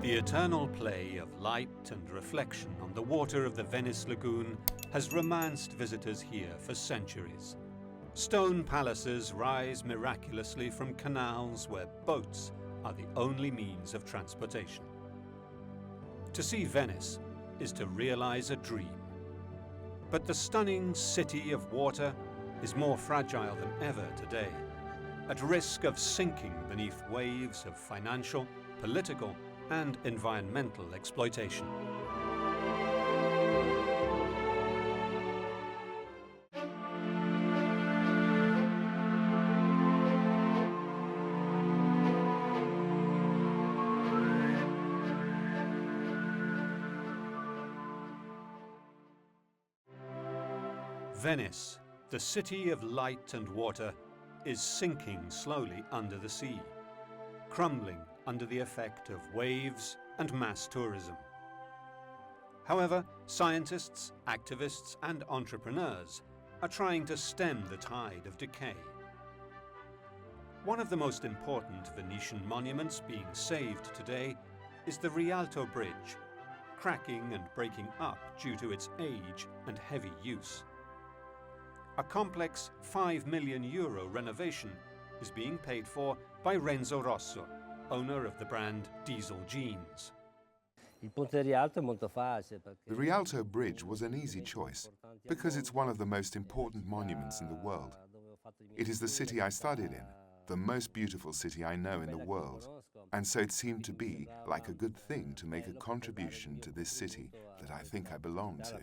The eternal play of light and reflection on the water of the Venice Lagoon has romanced visitors here for centuries. Stone palaces rise miraculously from canals where boats are the only means of transportation. To see Venice is to realize a dream. But the stunning city of water is more fragile than ever today, at risk of sinking beneath waves of financial, political, and environmental exploitation. Venice, the city of light and water, is sinking slowly under the sea, crumbling under the effect of waves and mass tourism. However, scientists, activists, and entrepreneurs are trying to stem the tide of decay. One of the most important Venetian monuments being saved today is the Rialto Bridge, cracking and breaking up due to its age and heavy use. A complex €5 million renovation is being paid for by Renzo Rosso, owner of the brand Diesel Jeans. The Rialto Bridge was an easy choice because it's one of the most important monuments in the world. It is the city I studied in, the most beautiful city I know in the world, and so it seemed to be like a good thing to make a contribution to this city that I think I belong to.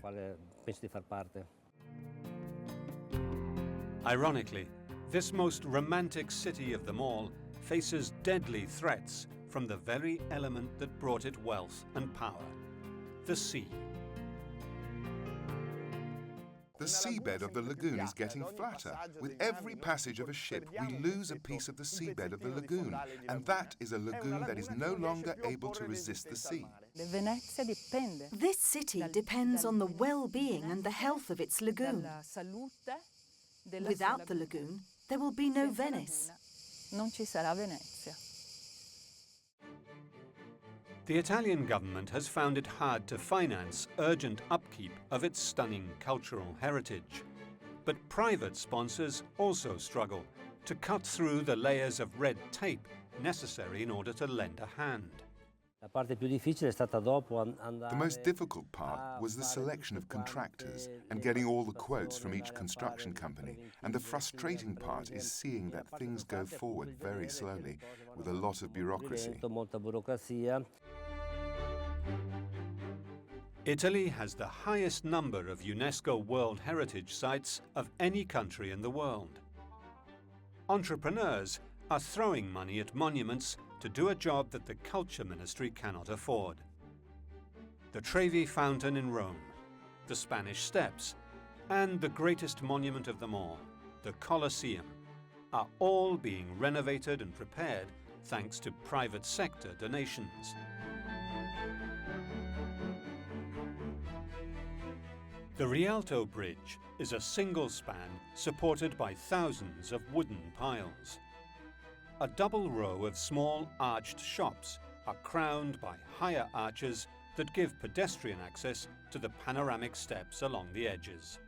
Ironically, this most romantic city of them all faces deadly threats from the very element that brought it wealth and power, the sea. The seabed of the lagoon is getting flatter. With every passage of a ship, we lose a piece of the seabed of the lagoon, and that is a lagoon that is no longer able to resist the sea. This city depends on the well-being and the health of its lagoon. Without the lagoon, there will be no Venice. The Italian government has found it hard to finance urgent upkeep of its stunning cultural heritage. But private sponsors also struggle to cut through the layers of red tape necessary in order to lend a hand. The most difficult part was the selection of contractors and getting all the quotes from each construction company. And the frustrating part is seeing that things go forward very slowly with a lot of bureaucracy. Italy has the highest number of UNESCO World Heritage Sites of any country in the world. Entrepreneurs are throwing money at monuments to do a job that the Culture Ministry cannot afford. The Trevi Fountain in Rome, the Spanish Steps, and the greatest monument of them all, the Colosseum, are all being renovated and prepared thanks to private sector donations. The Rialto Bridge is a single span supported by thousands of wooden piles. A double row of small arched shops are crowned by higher arches that give pedestrian access to the panoramic steps along the edges.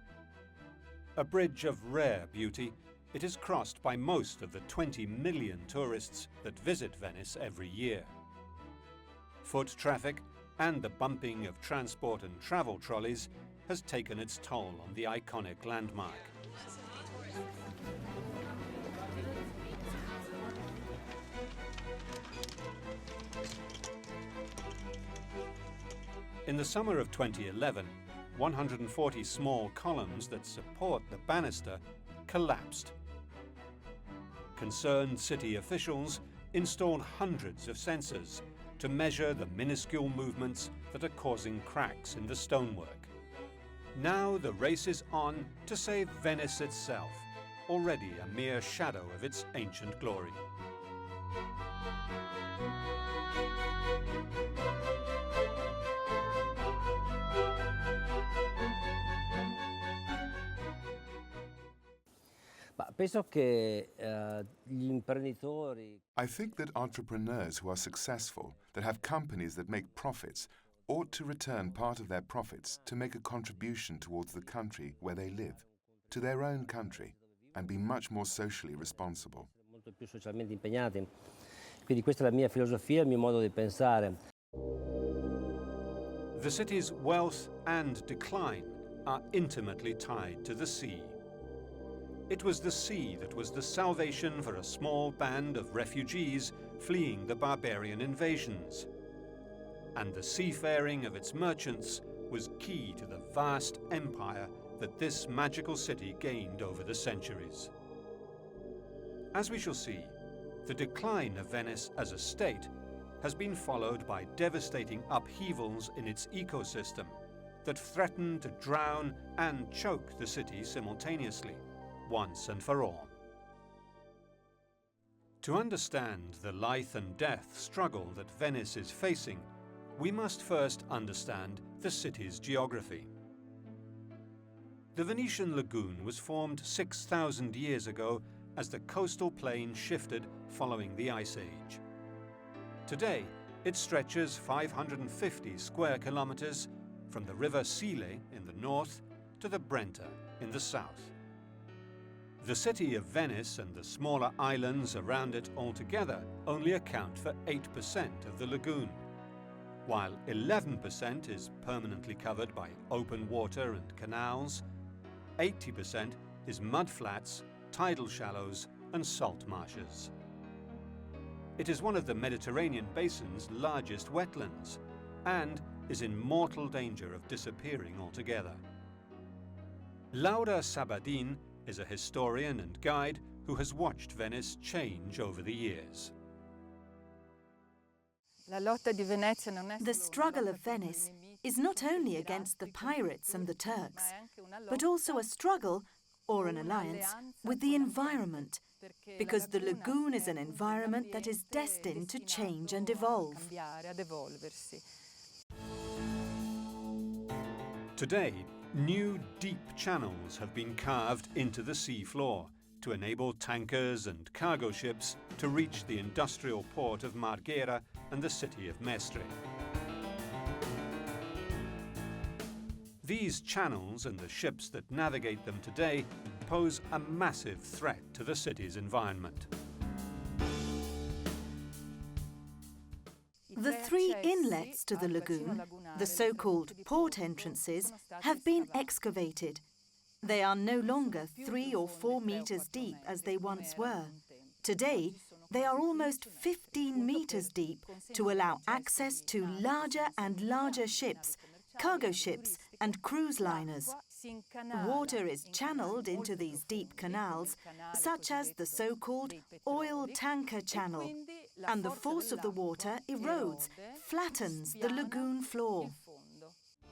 A bridge of rare beauty, it is crossed by most of the 20 million tourists that visit Venice every year. Foot traffic and the bumping of transport and travel trolleys has taken its toll on the iconic landmark. In the summer of 2011, 140 small columns that support the banister collapsed. Concerned city officials installed hundreds of sensors to measure the minuscule movements that are causing cracks in the stonework. Now the race is on to save Venice itself, already a mere shadow of its ancient glory. I think that entrepreneurs who are successful, that have companies that make profits, ought to return part of their profits to make a contribution towards the country where they live, to their own country, and be much more socially responsible. Quindi questa è la mia filosofia, il mio modo di pensare. The city's wealth and decline are intimately tied to the sea. It was the sea that was the salvation for a small band of refugees fleeing the barbarian invasions. And the seafaring of its merchants was key to the vast empire that this magical city gained over the centuries. As we shall see, the decline of Venice as a state has been followed by devastating upheavals in its ecosystem that threaten to drown and choke the city simultaneously, once and for all. To understand the life and death struggle that Venice is facing, we must first understand the city's geography. The Venetian lagoon was formed 6,000 years ago as the coastal plain shifted following the Ice Age. Today, it stretches 550 square kilometers from the river Sile in the north to the Brenta in the south. The city of Venice and the smaller islands around it altogether only account for 8% of the lagoon, while 11% is permanently covered by open water and canals, 80% is mudflats, tidal shallows and salt marshes. It is one of the Mediterranean basin's largest wetlands and is in mortal danger of disappearing altogether. Laura Sabadin is a historian and guide who has watched Venice change over the years. The struggle of Venice is not only against the pirates and the Turks, but also a struggle, or an alliance, with the environment, because the lagoon is an environment that is destined to change and evolve. Today, new deep channels have been carved into the seafloor to enable tankers and cargo ships to reach the industrial port of Marghera and the city of Mestre. These channels and the ships that navigate them today pose a massive threat to the city's environment. The three inlets to the lagoon, the so-called port entrances, have been excavated. They are no longer 3 or 4 meters deep as they once were. Today, they are almost 15 meters deep to allow access to larger and larger ships, cargo ships and cruise liners. Water is channeled into these deep canals, such as the so-called oil tanker channel, and the force of the water erodes, flattens the lagoon floor.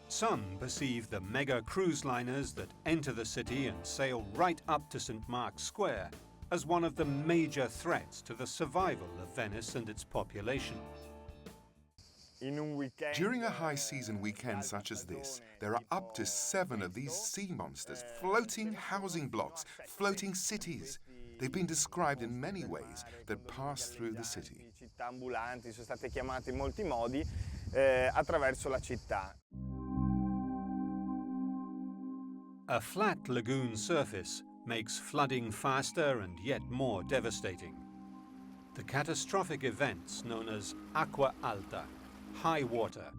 Some perceive the mega cruise liners that enter the city and sail right up to St. Mark's Square as one of the major threats to the survival of Venice and its population. During a high-season weekend such as this, there are up to 7 of these sea monsters, floating housing blocks, floating cities. They've been described in many ways that pass through the city. A flat lagoon surface makes flooding faster and yet more devastating. The catastrophic events known as aqua alta, high water,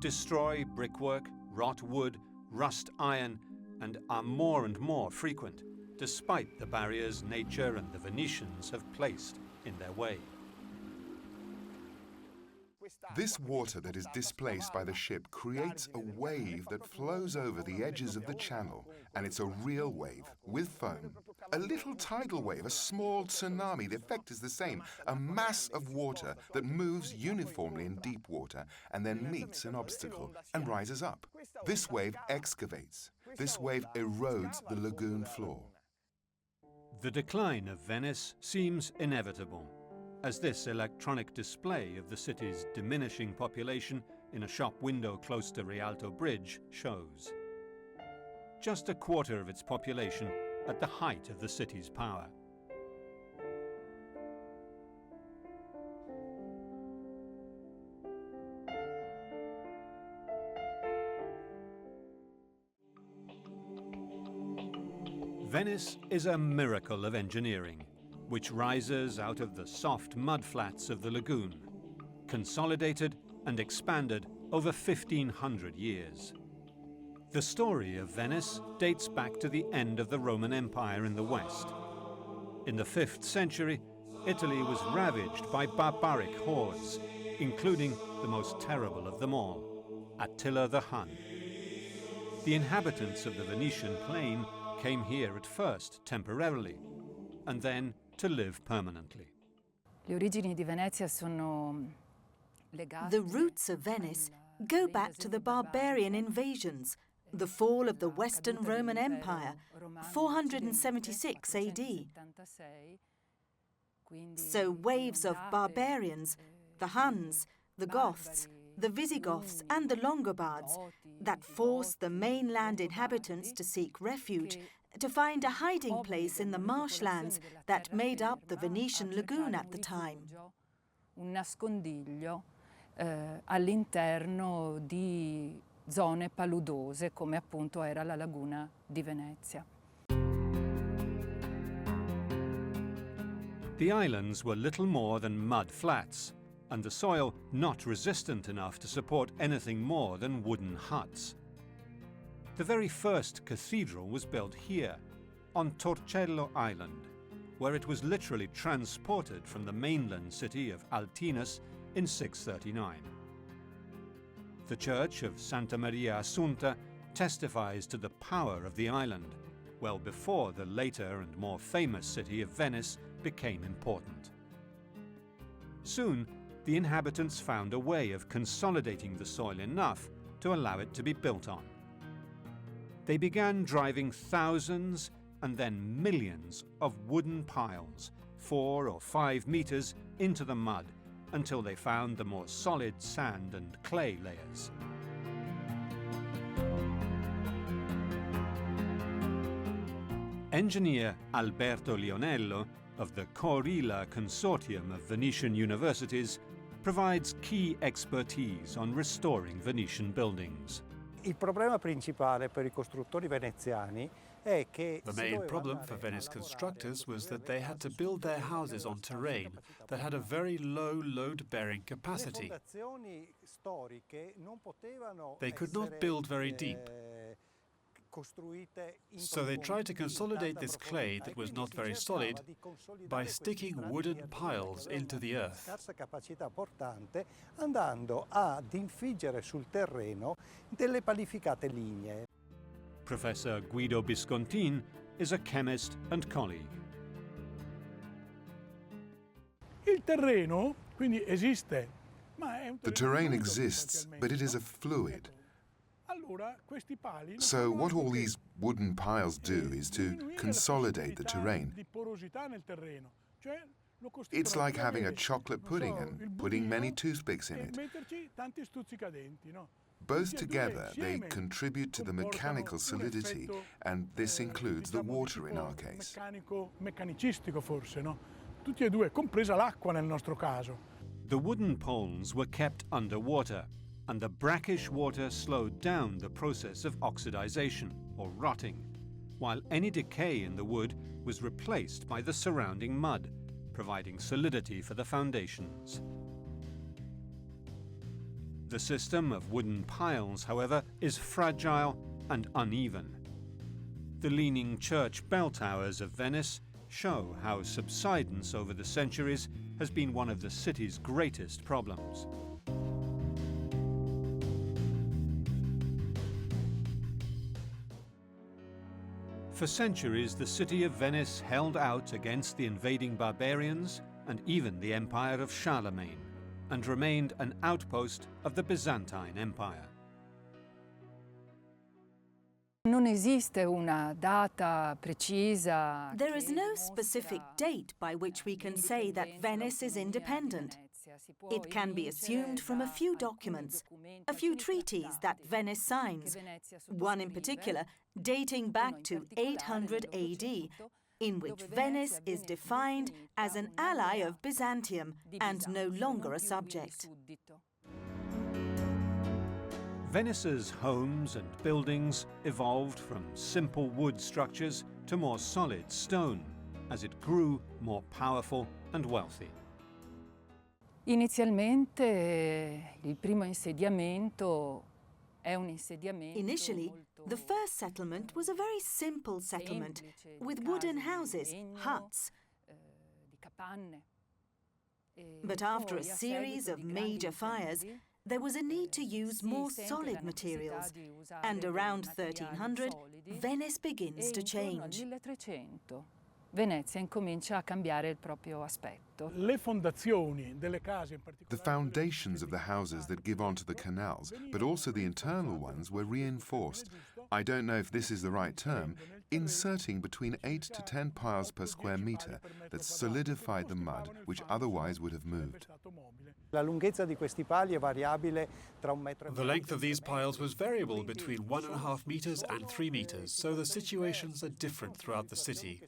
destroy brickwork, rot wood, rust iron, and are more and more frequent, despite the barriers nature and the Venetians have placed in their way. This water that is displaced by the ship creates a wave that flows over the edges of the channel, and it's a real wave, with foam. A little tidal wave, a small tsunami, the effect is the same. A mass of water that moves uniformly in deep water and then meets an obstacle and rises up. This wave excavates. This wave erodes the lagoon floor. The decline of Venice seems inevitable, as this electronic display of the city's diminishing population in a shop window close to Rialto Bridge shows. Just a quarter of its population at the height of the city's power. Venice is a miracle of engineering, which rises out of the soft mudflats of the lagoon, consolidated and expanded over 1,500 years. The story of Venice dates back to the end of the Roman Empire in the west. In the 5th century, Italy was ravaged by barbaric hordes, including the most terrible of them all, Attila the Hun. The inhabitants of the Venetian plain came here at first temporarily, and then to live permanently. The roots of Venice go back to the barbarian invasions, the fall of the Western Roman Empire, 476 AD. So waves of barbarians, the Huns, the Goths, the Visigoths and the Longobards, that forced the mainland inhabitants to seek refuge, to find a hiding place in the marshlands that made up the Venetian lagoon at the time. Un nascondiglio all'interno di zone paludose come appunto era la laguna di Venezia. The islands were little more than mud flats, and the soil not resistant enough to support anything more than wooden huts. The very first cathedral was built here, on Torcello Island, where it was literally transported from the mainland city of Altinus in 639. The church of Santa Maria Assunta testifies to the power of the island, well before the later and more famous city of Venice became important. Soon, the inhabitants found a way of consolidating the soil enough to allow it to be built on. They began driving thousands and then millions of wooden piles, 4 or 5 meters, into the mud until they found the more solid sand and clay layers. Engineer Alberto Lionello of the Corilla Consortium of Venetian universities provides key expertise on restoring Venetian buildings. Il problema principale per I costruttori veneziani è che the main problem for Venice constructors was that they had to build their houses on terrain that had a very low load-bearing capacity. They could not build very deep. So they tried to consolidate this clay that was not very solid by sticking wooden piles into the earth. Andando ad infiggere sul terreno delle palificate lignee. Professor Guido Biscontin is a chemist and colleague. Il terreno quindi esiste, ma è un The terrain exists, but it is a fluid. So what all these wooden piles do is to consolidate the terrain. It's like having a chocolate pudding and putting many toothpicks in it. Both together, they contribute to the mechanical solidity, and this includes the water in our case. Tutti e due, compresa l'acqua nel nostro caso. The wooden poles were kept underwater, and the brackish water slowed down the process of oxidization, or rotting, while any decay in the wood was replaced by the surrounding mud, providing solidity for the foundations. The system of wooden piles, however, is fragile and uneven. The leaning church bell towers of Venice show how subsidence over the centuries has been one of the city's greatest problems. For centuries, the city of Venice held out against the invading barbarians and even the empire of Charlemagne, and remained an outpost of the Byzantine Empire. Non esiste una data precisa. There is no specific date by which we can say that Venice is independent. It can be assumed from a few documents, a few treaties that Venice signs, one in particular dating back to 800 AD, in which Venice is defined as an ally of Byzantium and no longer a subject. Venice's homes and buildings evolved from simple wood structures to more solid stone as it grew more powerful and wealthy. Inizialmente il primo insediamento è un insediamento. Initially, the first settlement was a very simple settlement with wooden houses, huts. But after a series of major fires, there was a need to use more solid materials, and around 1300, Venice begins to change. Venezia incomincia a cambiare il proprio aspetto. Le fondazioni delle case in particolare. The foundations of the houses that give onto the canals, but also the internal ones, were reinforced. I don't know if this is the right term, inserting between 8 to 10 piles per square meter that solidified the mud which otherwise would have moved. La lunghezza di questi pali è variabile tra 1 metro e The length of these piles was variable between 1.5 meters and 3 meters, so the situations are different throughout the city.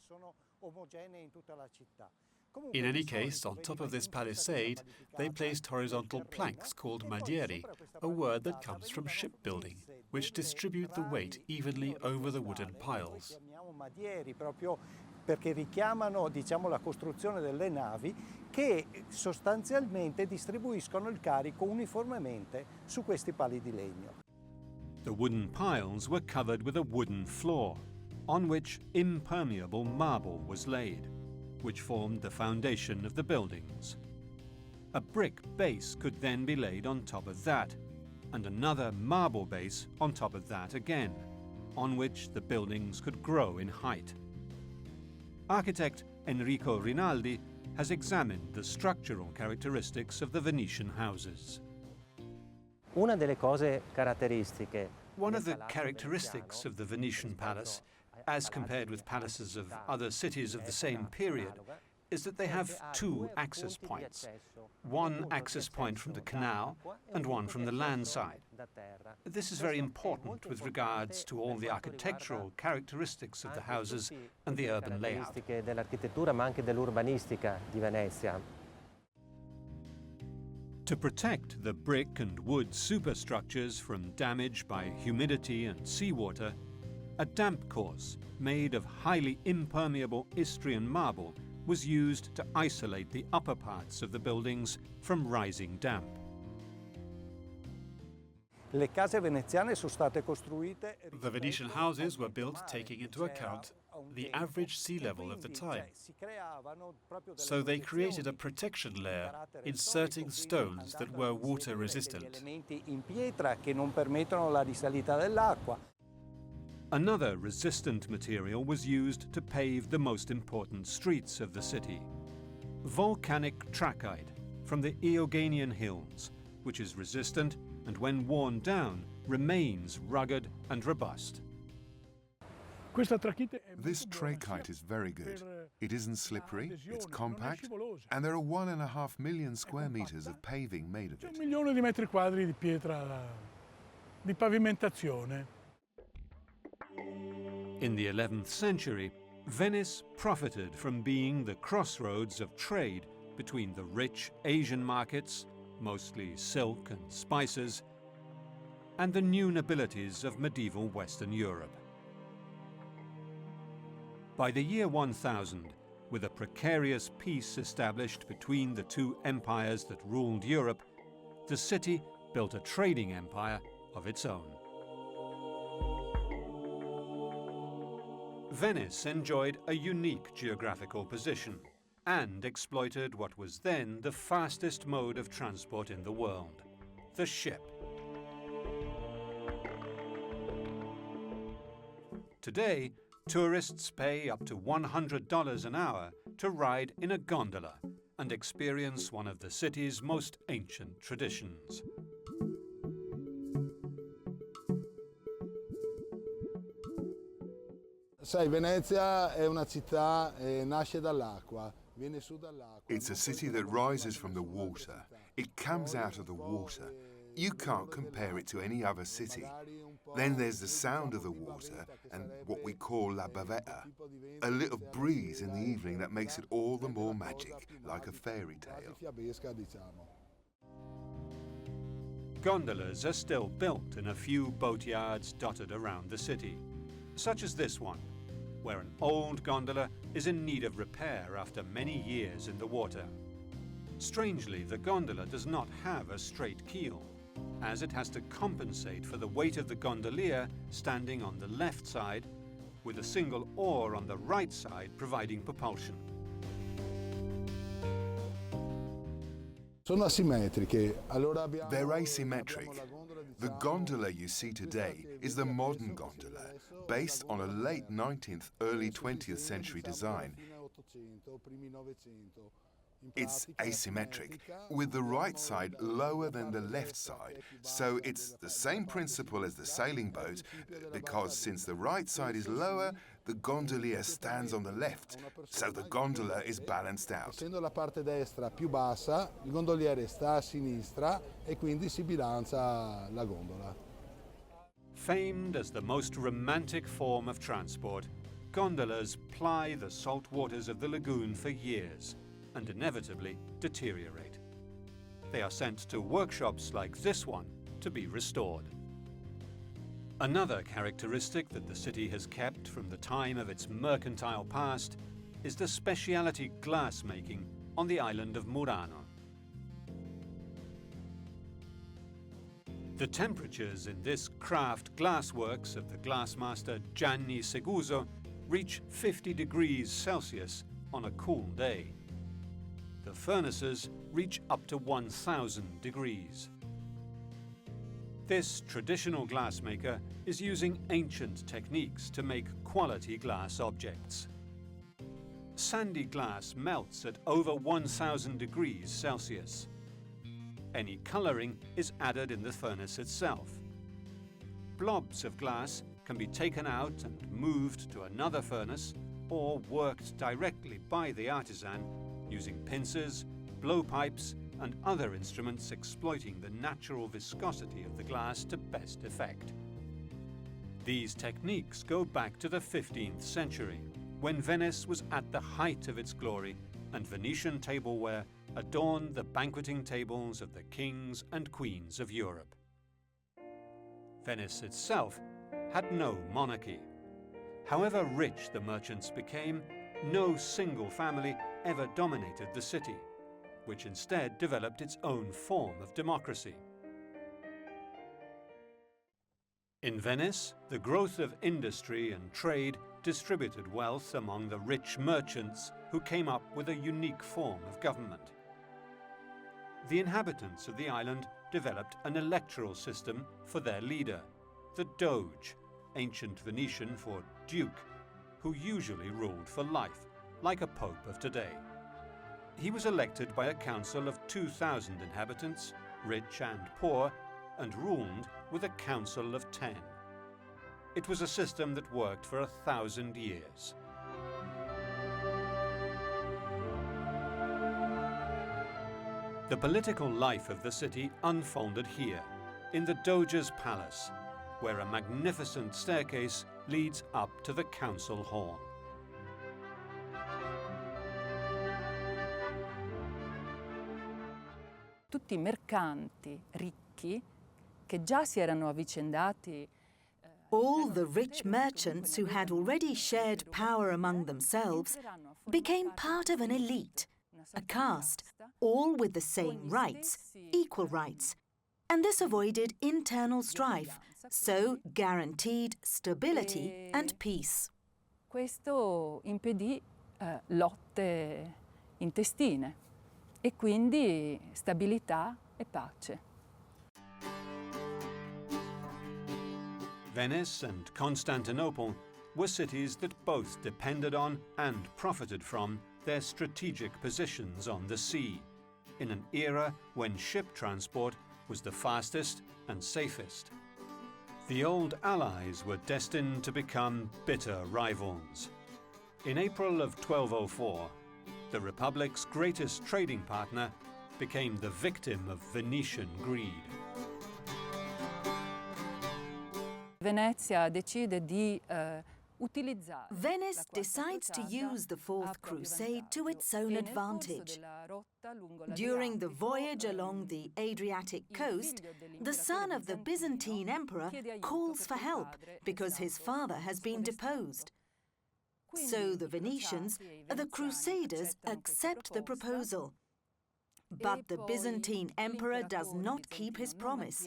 In any case, on top of this palisade, they placed horizontal planks called meandering, a word that comes from shipbuilding, which distribute the weight evenly over the wooden piles. Perché richiamano, diciamo, la costruzione delle navi che sostanzialmente distribuiscono il carico uniformemente su questi pali di legno. The wooden piles were covered with a wooden floor, on which impermeable marble was laid, which formed the foundation of the buildings. A brick base could then be laid on top of that, and another marble base on top of that again, on which the buildings could grow in height. Architect Enrico Rinaldi has examined the structural characteristics of the Venetian houses. Una delle cose caratteristiche. One of the characteristics of the Venetian palace, as compared with palaces of other cities of the same period, is that they have two access points. One access point from the canal and one from the land side. This is very important with regards to all the architectural characteristics of the houses and the urban layout. Dell'architettura ma anche dell'urbanistica di Venezia. To protect the brick and wood superstructures from damage by humidity and seawater, a damp course made of highly impermeable Istrian marble was used to isolate the upper parts of the buildings from rising damp. Le case veneziane sono state costruite. The Venetian houses were built taking into account the average sea level of the time. So they created a protection layer, inserting stones that were water resistant. In pietra che non permettono la risalita dell'acqua. Another resistant material was used to pave the most important streets of the city. Volcanic trachyte from the Ioganian hills, which is resistant and when worn down remains rugged and robust. This trachyte is very good. It isn't slippery, it's compact, and there are 1.5 million square meters of paving made of it. 1 milione di metri quadri di pietra di pavimentazione. In the 11th century, Venice profited from being the crossroads of trade between the rich Asian markets, mostly silk and spices, and the new nobilities of medieval Western Europe. By the year 1000, with a precarious peace established between the two empires that ruled Europe, the city built a trading empire of its own. Venice enjoyed a unique geographical position and exploited what was then the fastest mode of transport in the world, the ship. Today, tourists pay up to $100 an hour to ride in a gondola and experience one of the city's most ancient traditions. Sai, Venezia è una città, nasce dall'acqua. It's a city that rises from the water. It comes out of the water. You can't compare it to any other city. Then there's the sound of the water and what we call la bavetta, a little breeze in the evening that makes it all the more magic, like a fairy tale. Gondolas are still built in a few boatyards dotted around the city, such as this one, where an old gondola is in need of repair after many years in the water. Strangely, the gondola does not have a straight keel, as it has to compensate for the weight of the gondolier standing on the left side, with a single oar on the right side providing propulsion. They're asymmetric. The gondola you see today is the modern gondola, based on a late 19th, early 20th century design. It's asymmetric, with the right side lower than the left side. So it's the same principle as the sailing boat, because since the right side is lower, the gondolier stands on the left, so the gondola is balanced out. Essendo la parte destra più bassa, il gondoliere sta a sinistra e quindi si bilancia la gondola. Famed as the most romantic form of transport, gondolas ply the salt waters of the lagoon for years and inevitably deteriorate. They are sent to workshops like this one to be restored. Another characteristic that the city has kept from the time of its mercantile past is the specialty glass-making on the island of Murano. The temperatures in this craft glassworks of the glassmaster Gianni Seguso reach 50 degrees Celsius on a cool day. The furnaces reach up to 1,000 degrees. This traditional glassmaker is using ancient techniques to make quality glass objects. Sandy glass melts at over 1,000 degrees Celsius. Any colouring is added in the furnace itself. Blobs of glass can be taken out and moved to another furnace or worked directly by the artisan using pincers, blowpipes and other instruments exploiting the natural viscosity of the glass to best effect. These techniques go back to the 15th century, when Venice was at the height of its glory and Venetian tableware adorned the banqueting tables of the kings and queens of Europe. Venice itself had no monarchy. However rich the merchants became, no single family ever dominated the city, which instead developed its own form of democracy. In Venice, the growth of industry and trade distributed wealth among the rich merchants who came up with a unique form of government. The inhabitants of the island developed an electoral system for their leader, the Doge, ancient Venetian for duke, who usually ruled for life, like a pope of today. He was elected by a council of 2,000 inhabitants, rich and poor, and ruled with a council of 10. It was a system that worked for 1,000 years. The political life of the city unfolded here, in the Doge's palace, where a magnificent staircase leads up to the council hall. Tutti i mercanti ricchi che già si erano avvicendati. All the rich merchants who had already shared power among themselves became part of an elite, a caste, all with the same rights, equal rights. And this avoided internal strife, so guaranteed stability and peace. Questo impedì lotte intestine e quindi stabilità e pace. Venice and Constantinople were cities that both depended on and profited from their strategic positions on the sea, in an era when ship transport was the fastest and safest. The old allies were destined to become bitter rivals. In April of 1204, the Republic's greatest trading partner, became the victim of Venetian greed. Venezia decide di Venice decides to use the Fourth Crusade to its own advantage. During the voyage along the Adriatic coast, the son of the Byzantine emperor calls for help because his father has been deposed. So the Venetians, the Crusaders, accept the proposal. But the Byzantine emperor does not keep his promise,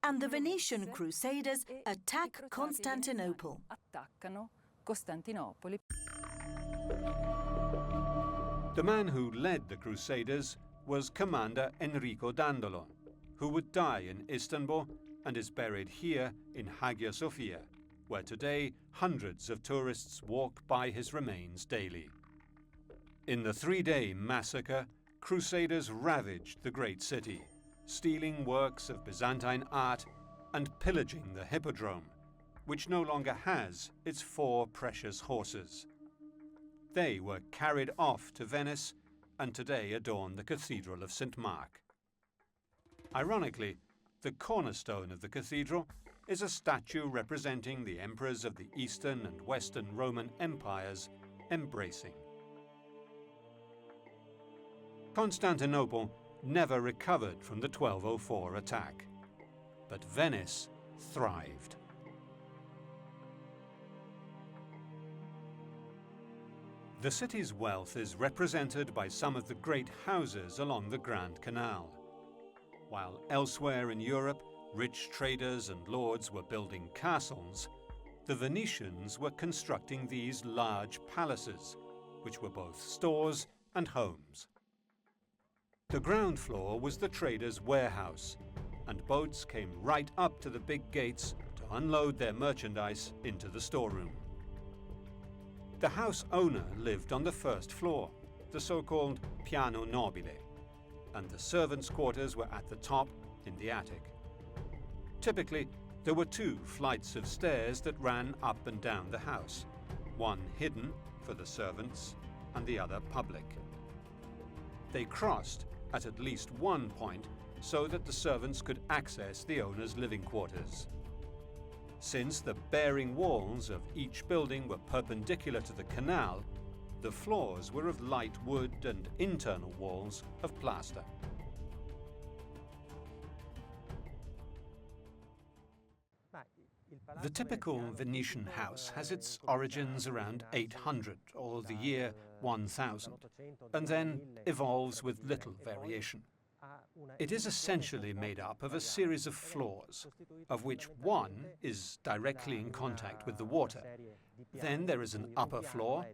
and the Venetian Crusaders attack Constantinople. The man who led the Crusaders was Commander Enrico Dandolo, who would die in Istanbul and is buried here in Hagia Sophia, where today hundreds of tourists walk by his remains daily. In the three-day massacre, Crusaders ravaged the great city, stealing works of Byzantine art and pillaging the hippodrome, which no longer has its 4 precious horses. They were carried off to Venice and today adorn the Cathedral of St. Mark. Ironically, the cornerstone of the cathedral is a statue representing the emperors of the Eastern and Western Roman empires embracing. Constantinople never recovered from the 1204 attack, but Venice thrived. The city's wealth is represented by some of the great houses along the Grand Canal. While elsewhere in Europe, rich traders and lords were building castles, the Venetians were constructing these large palaces, which were both stores and homes. The ground floor was the traders' warehouse, and boats came right up to the big gates to unload their merchandise into the storeroom. The house owner lived on the first floor, the so-called piano nobile, and the servants' quarters were at the top in the attic. Typically, there were 2 flights of stairs that ran up and down the house, one hidden for the servants and the other public. They crossed at least one point so that the servants could access the owner's living quarters. Since the bearing walls of each building were perpendicular to the canal, the floors were of light wood and internal walls of plaster. The typical Venetian house has its origins around 800 or the year 1000, and then evolves with little variation. It is essentially made up of a series of floors, of which one is directly in contact with the water. Then there is an upper floor,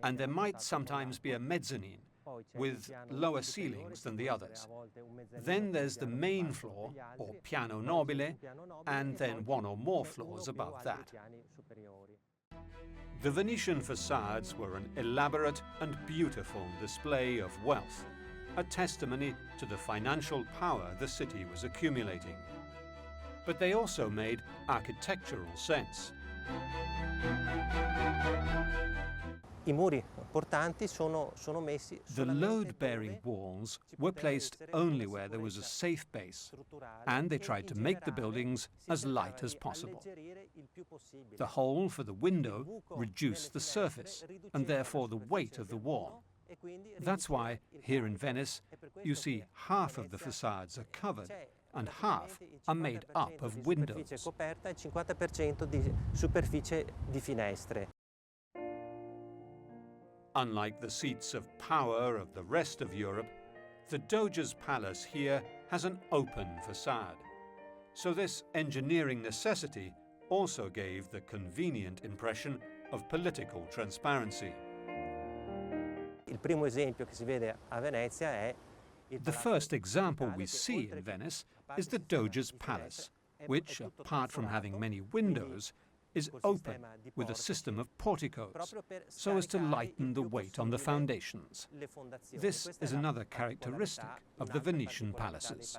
and there might sometimes be a mezzanine, with lower ceilings than the others. Then there's the main floor, or piano nobile, and then one or more floors above that. The Venetian facades were an elaborate and beautiful display of wealth, a testimony to the financial power the city was accumulating. But they also made architectural sense. The load-bearing walls were placed only where there was a safe base, and they tried to make the buildings as light as possible. The hole for the window reduced the surface, and therefore the weight of the wall. That's why, here in Venice, you see half of the facades are covered, and half are made up of windows. Unlike the seats of power of the rest of Europe, the Doge's palace here has an open facade. So this engineering necessity also gave the convenient impression of political transparency. The first example we see in Venice is the Doge's palace, which, apart from having many windows, is open with a system of porticos, so as to lighten the weight on the foundations. This is another characteristic of the Venetian palaces.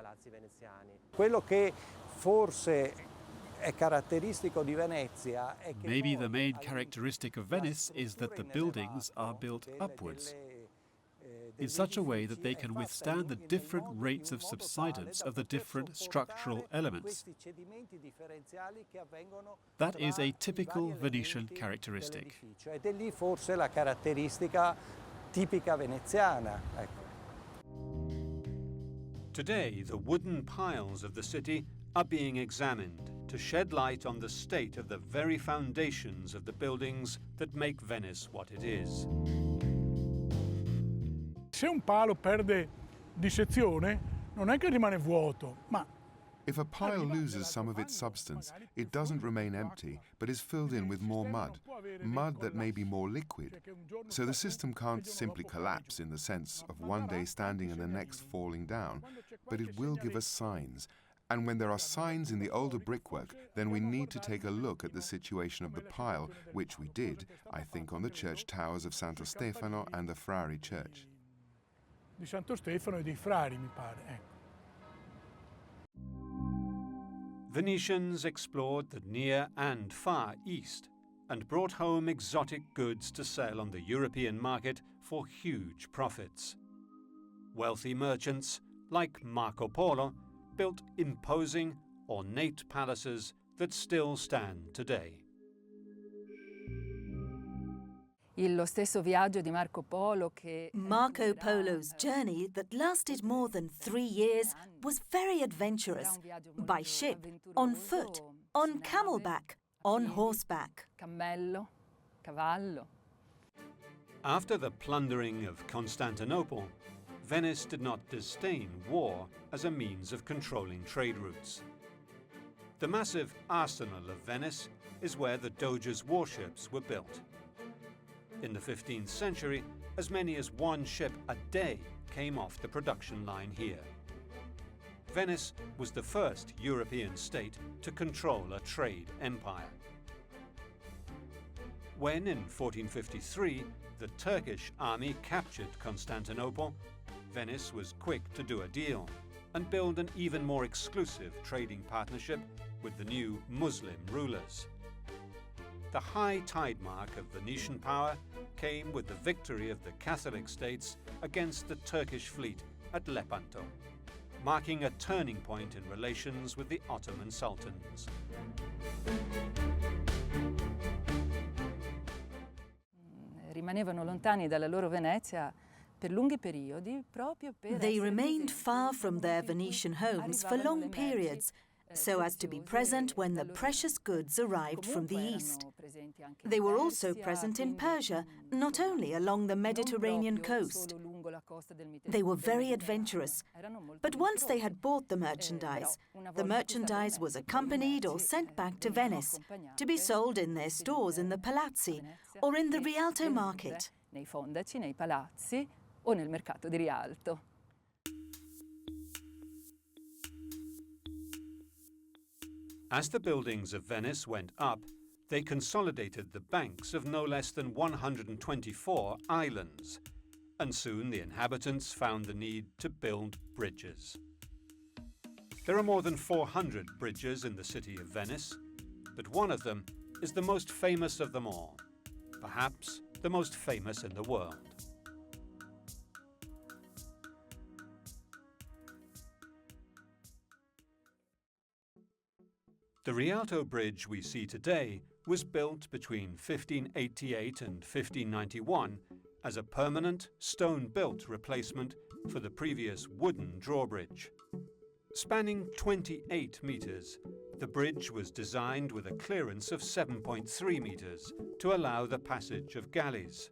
Maybe the main characteristic of Venice is that the buildings are built upwards. in such a way that they can withstand the different rates of subsidence of the different structural elements. That is a typical Venetian characteristic. Ed è lì forse la caratteristica tipica veneziana. Today, the wooden piles of the city are being examined to shed light on the state of the very foundations of the buildings that make Venice what it is. Se un palo perde di sezione, non è che rimane vuoto, ma If a pile loses some of its substance, it doesn't remain empty, but is filled in with more mud, mud that may be more liquid. So the system can't simply collapse in the sense of one day standing and the next falling down, but it will give us signs. And when there are signs in the older brickwork, then we need to take a look at the situation of the pile, which we did, I think, on the church towers of Santo Stefano and the Frari Church. di Santo Stefano e dei Frari, mi pare. Ecco. Venetians explored the Near and Far East and brought home exotic goods to sell on the European market for huge profits. Wealthy merchants, like Marco Polo, built imposing, ornate palaces that still stand today. Lo stesso viaggio di Marco Polo che Marco Polo's journey that lasted more than 3 years was very adventurous, by ship, on foot, on camelback, on horseback. Cammello, cavallo. After the plundering of Constantinople, Venice did not disdain war as a means of controlling trade routes. The massive arsenal of Venice is where the Doge's warships were built. In the 15th century, as many as one ship a day came off the production line here. Venice was the first European state to control a trade empire. When, in 1453, the Turkish army captured Constantinople, Venice was quick to do a deal and build an even more exclusive trading partnership with the new Muslim rulers. The high tide mark of Venetian power came with the victory of the Catholic states against the Turkish fleet at Lepanto, marking a turning point in relations with the Ottoman sultans. Rimanevano lontani dalla loro Venezia per lunghi periodi proprio per They remained far from their Venetian homes for long periods, so as to be present when the precious goods arrived from the east. They were also present in Persia, not only along the Mediterranean coast. They were very adventurous, but once they had bought the merchandise was accompanied or sent back to Venice to be sold in their stores in the palazzi or in the Rialto market. Nei fondaci, nei palazzi o nel mercato di Rialto. As the buildings of Venice went up, they consolidated the banks of no less than 124 islands, and soon the inhabitants found the need to build bridges. There are more than 400 bridges in the city of Venice, but one of them is the most famous of them all, perhaps the most famous in the world. The Rialto Bridge we see today was built between 1588 and 1591 as a permanent stone-built replacement for the previous wooden drawbridge. Spanning 28 metres, the bridge was designed with a clearance of 7.3 metres to allow the passage of galleys.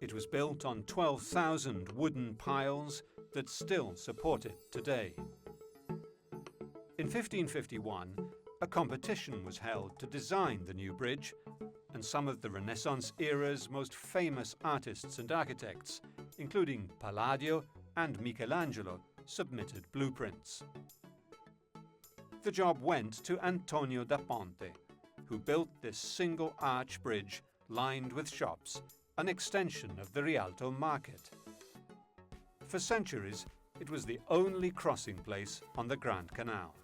It was built on 12,000 wooden piles that still support it today. In 1551, a competition was held to design the new bridge, and some of the Renaissance era's most famous artists and architects, including Palladio and Michelangelo, submitted blueprints. The job went to Antonio da Ponte, who built this single-arch bridge lined with shops, an extension of the Rialto market. For centuries, it was the only crossing place on the Grand Canal.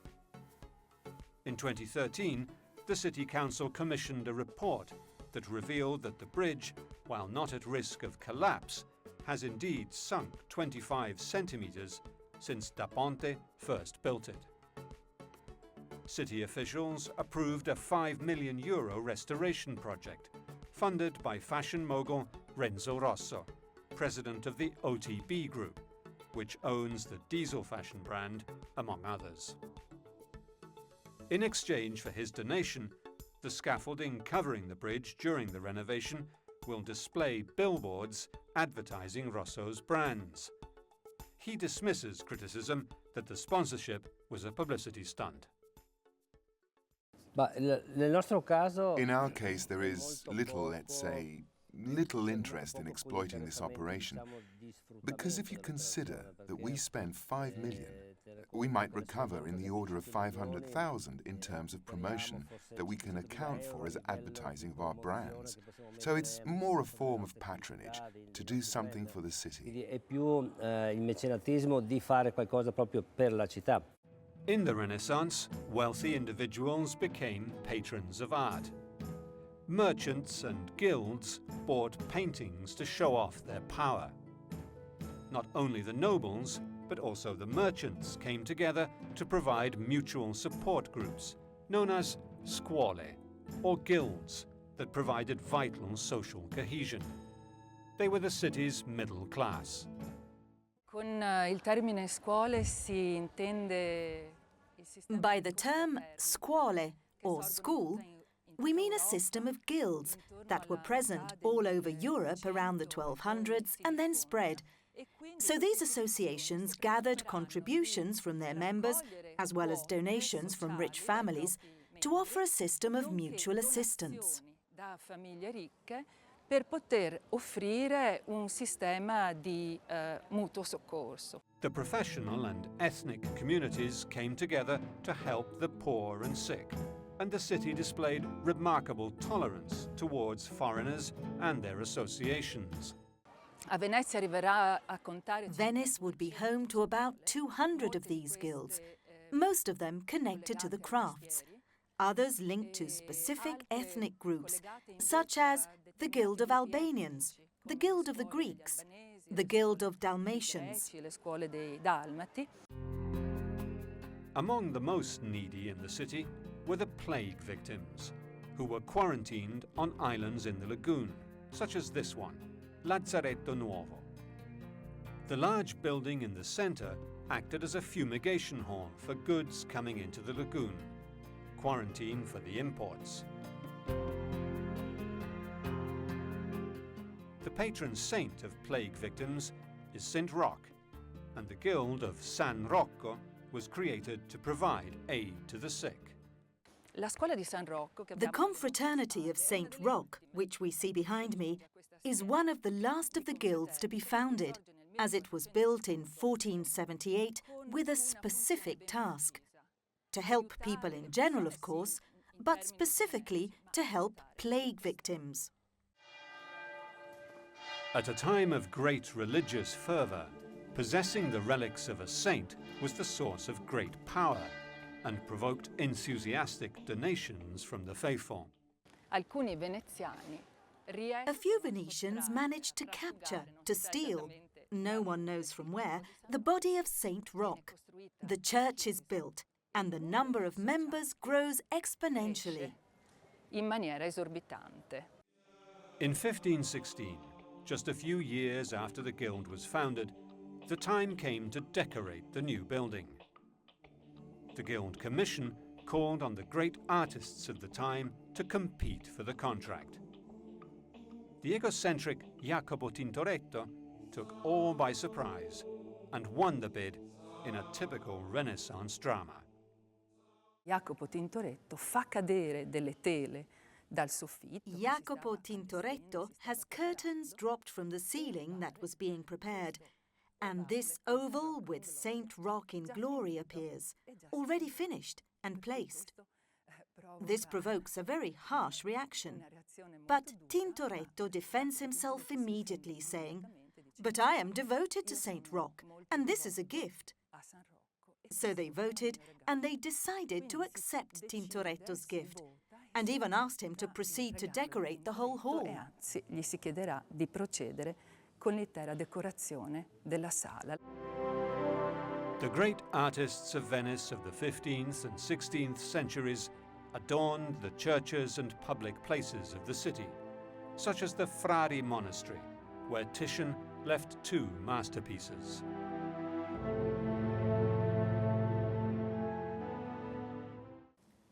In 2013, the City Council commissioned a report that revealed that the bridge, while not at risk of collapse, has indeed sunk 25 centimetres since Da Ponte first built it. City officials approved a €5 million restoration project, funded by fashion mogul Renzo Rosso, president of the OTB Group, which owns the diesel fashion brand, among others. In exchange for his donation, the scaffolding covering the bridge during the renovation will display billboards advertising Rosso's brands. He dismisses criticism that the sponsorship was a publicity stunt. In our case, there is little, let's say, little interest in exploiting this operation, because if you consider that we spend 5 million, we might recover in the order of 500,000 in terms of promotion that we can account for as advertising of our brands. So it's more a form of patronage to do something for the city. In the Renaissance, wealthy individuals became patrons of art. Merchants and guilds bought paintings to show off their power. Not only the nobles, but also the merchants came together to provide mutual support groups, known as scuole, or guilds, that provided vital social cohesion. They were the city's middle class. By the term scuole, or school, we mean a system of guilds that were present all over Europe around the 1200s and then spread. So these associations gathered contributions from their members, as well as donations from rich families, to offer a system of mutual assistance. Per poter offrire un sistema di mutuo soccorso. The professional and ethnic communities came together to help the poor and sick, and the city displayed remarkable tolerance towards foreigners and their associations. Venice would be home to about 200 of these guilds, most of them connected to the crafts, others linked to specific ethnic groups, such as the Guild of Albanians, the Guild of the Greeks, the Guild of Dalmatians. Among the most needy in the city were the plague victims, who were quarantined on islands in the lagoon, such as this one, Lazzaretto Nuovo. The large building in the center acted as a fumigation hall for goods coming into the lagoon, quarantine for the imports. The patron saint of plague victims is Saint Roch, and the Guild of San Rocco was created to provide aid to the sick. The confraternity of Saint Roch, which we see behind me, is one of the last of the guilds to be founded, as it was built in 1478 with a specific task: to help people in general, of course, but specifically to help plague victims. At a time of great religious fervour, possessing the relics of a saint was the source of great power and provoked enthusiastic donations from the faithful. A few Venetians managed to capture, to steal, no one knows from where, the body of Saint Roch. The church is built, and the number of members grows exponentially. In maniera esorbitante. In 1516, just a few years after the guild was founded, the time came to decorate the new building. The Guild Commission called on the great artists of the time to compete for the contract. The egocentric Jacopo Tintoretto took all by surprise and won the bid in a typical Renaissance drama. Jacopo Tintoretto fa cadere delle tele dal soffitto. Jacopo Tintoretto has curtains dropped from the ceiling that was being prepared, and this oval with Saint Roch in glory appears, already finished and placed. This provokes a very harsh reaction, but Tintoretto defends himself immediately, saying, "But I am devoted to Saint Roch, and this is a gift." So they voted, and they decided to accept Tintoretto's gift, and even asked him to proceed to decorate the whole hall. Gli si chiederà di procedere con l'intera decorazione della sala. The great artists of Venice of the 15th and 16th centuries adorned the churches and public places of the city, such as the Frari Monastery, where Titian left two masterpieces.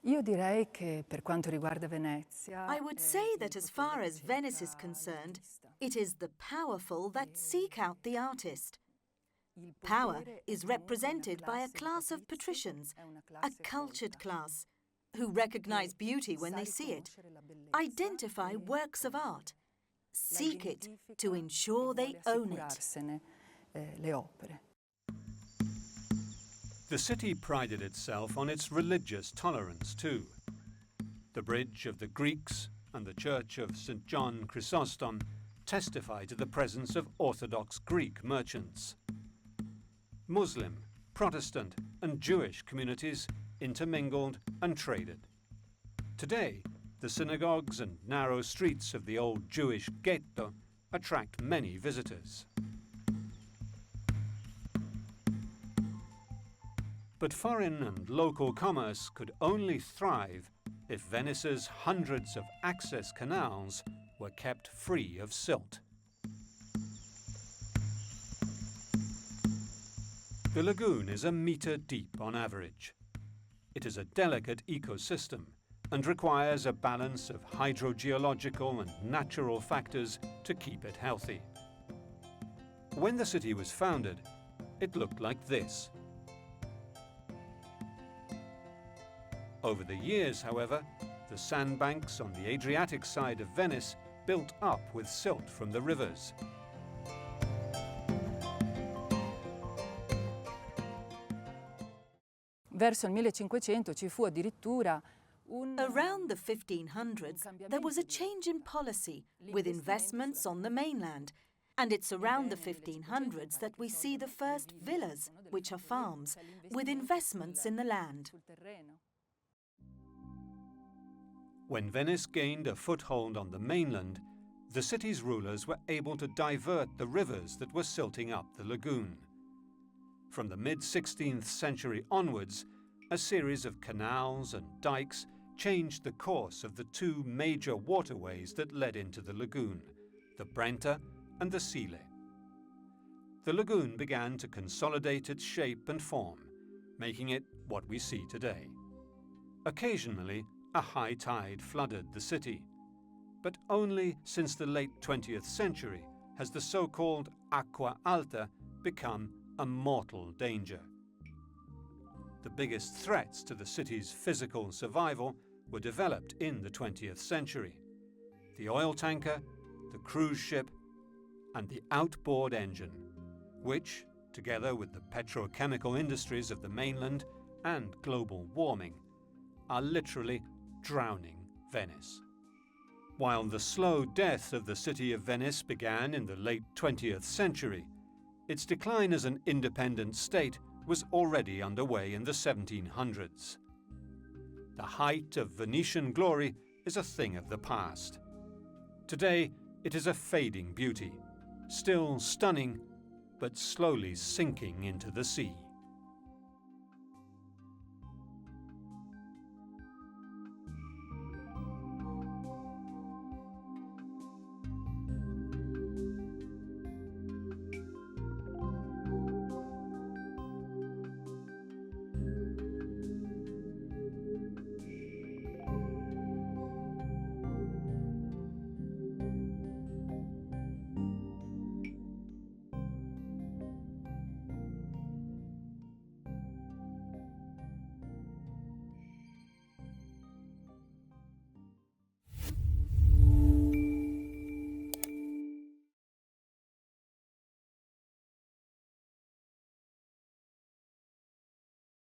Io direi che per quanto riguarda Venezia, I would say that as far as Venice is concerned, it is the powerful that seek out the artist. Power is represented by a class of patricians, a cultured class, who recognize beauty when they see it, identify works of art, seek it to ensure they own it. le opere. The city prided itself on its religious tolerance too. The Bridge of the Greeks and the Church of St. John Chrysostom testify to the presence of Orthodox Greek merchants. Muslim, Protestant and Jewish communities intermingled and traded. Today, the synagogues and narrow streets of the old Jewish ghetto attract many visitors. But foreign and local commerce could only thrive if Venice's hundreds of access canals were kept free of silt. The lagoon is a metre deep on average. It is a delicate ecosystem and requires a balance of hydrogeological and natural factors to keep it healthy. When the city was founded, it looked like this. Over the years, however, the sandbanks on the Adriatic side of Venice built up with silt from the rivers. Verso il 1500 ci fu addirittura Around the 1500s, there was a change in policy with investments on the mainland, and it's around the 1500s that we see the first villas, which are farms, with investments in the land. When Venice gained a foothold on the mainland, the city's rulers were able to divert the rivers that were silting up the lagoon. From the mid-16th century onwards, a series of canals and dikes changed the course of the two major waterways that led into the lagoon, the Brenta and the Sile. The lagoon began to consolidate its shape and form, making it what we see today. Occasionally, a high tide flooded the city, but only since the late 20th century has the so-called aqua alta become a mortal danger. The biggest threats to the city's physical survival were developed in the 20th century: the oil tanker, the cruise ship, and the outboard engine, which, together with the petrochemical industries of the mainland and global warming, are literally drowning Venice. While the slow death of the city of Venice began in the late 20th century, its decline as an independent state was already underway in the 1700s. The height of Venetian glory is a thing of the past. Today, it is a fading beauty, still stunning, but slowly sinking into the sea.